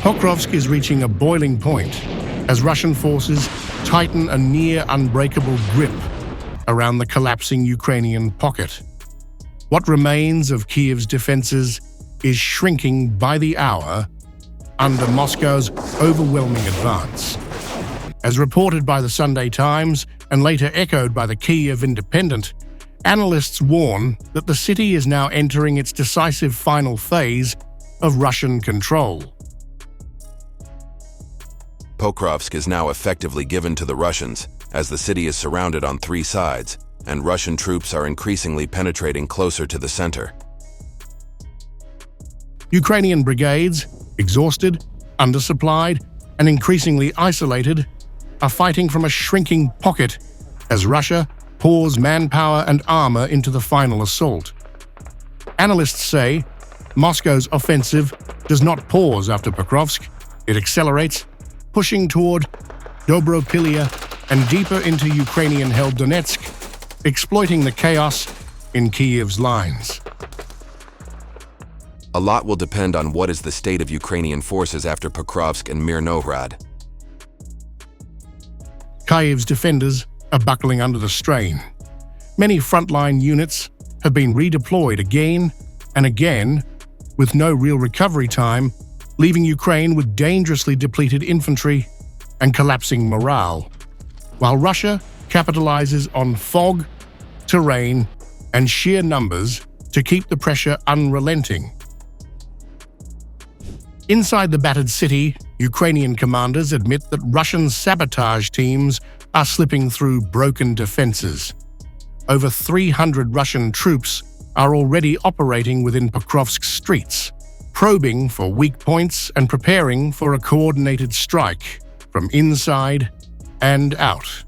Pokrovsk is reaching a boiling point as Russian forces tighten a near unbreakable grip around the collapsing Ukrainian pocket. What remains of Kyiv's defenses is shrinking by the hour under Moscow's overwhelming advance. As reported by the Sunday Times and later echoed by the Kyiv Independent, analysts warn that the city is now entering its decisive final phase of Russian control. Pokrovsk is now effectively given to the Russians, as the city is surrounded on three sides, and Russian troops are increasingly penetrating closer to the center. Ukrainian brigades, exhausted, undersupplied, and increasingly isolated, are fighting from a shrinking pocket as Russia pours manpower and armor into the final assault. Analysts say Moscow's offensive does not pause after Pokrovsk. It accelerates, pushing toward Dobropilya and deeper into Ukrainian-held Donetsk, exploiting the chaos in Kyiv's lines. A lot will depend on what is the state of Ukrainian forces after Pokrovsk and Mirnohrad. Kyiv's defenders are buckling under the strain. Many frontline units have been redeployed again and again, with no real recovery time, leaving Ukraine with dangerously depleted infantry and collapsing morale, while Russia capitalizes on fog, terrain, and sheer numbers to keep the pressure unrelenting. Inside the battered city, Ukrainian commanders admit that Russian sabotage teams are slipping through broken defenses. Over 300 Russian troops are already operating within Pokrovsk's streets, probing for weak points and preparing for a coordinated strike from inside and out.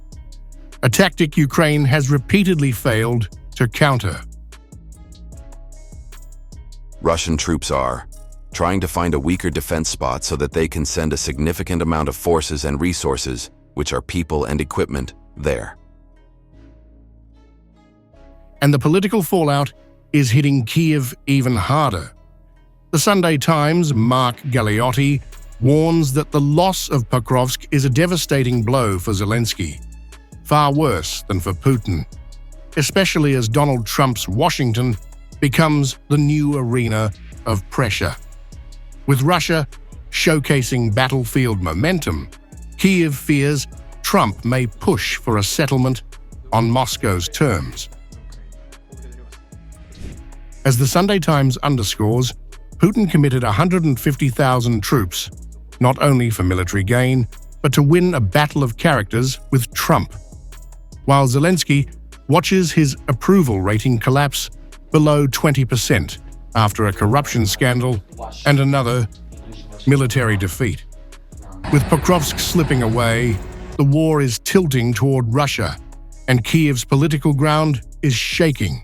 A tactic Ukraine has repeatedly failed to counter. Russian troops are trying to find a weaker defense spot so that they can send a significant amount of forces and resources, which are people and equipment, there. And the political fallout is hitting Kyiv even harder. The Sunday Times' Mark Galeotti warns that the loss of Pokrovsk is a devastating blow for Zelensky, far worse than for Putin, especially as Donald Trump's Washington becomes the new arena of pressure. With Russia showcasing battlefield momentum, Kyiv fears Trump may push for a settlement on Moscow's terms. As the Sunday Times underscores, Putin committed 150,000 troops, not only for military gain, but to win a battle of characters with Trump, while Zelensky watches his approval rating collapse below 20% after a corruption scandal and another military defeat. With Pokrovsk slipping away, the war is tilting toward Russia, and Kyiv's political ground is shaking.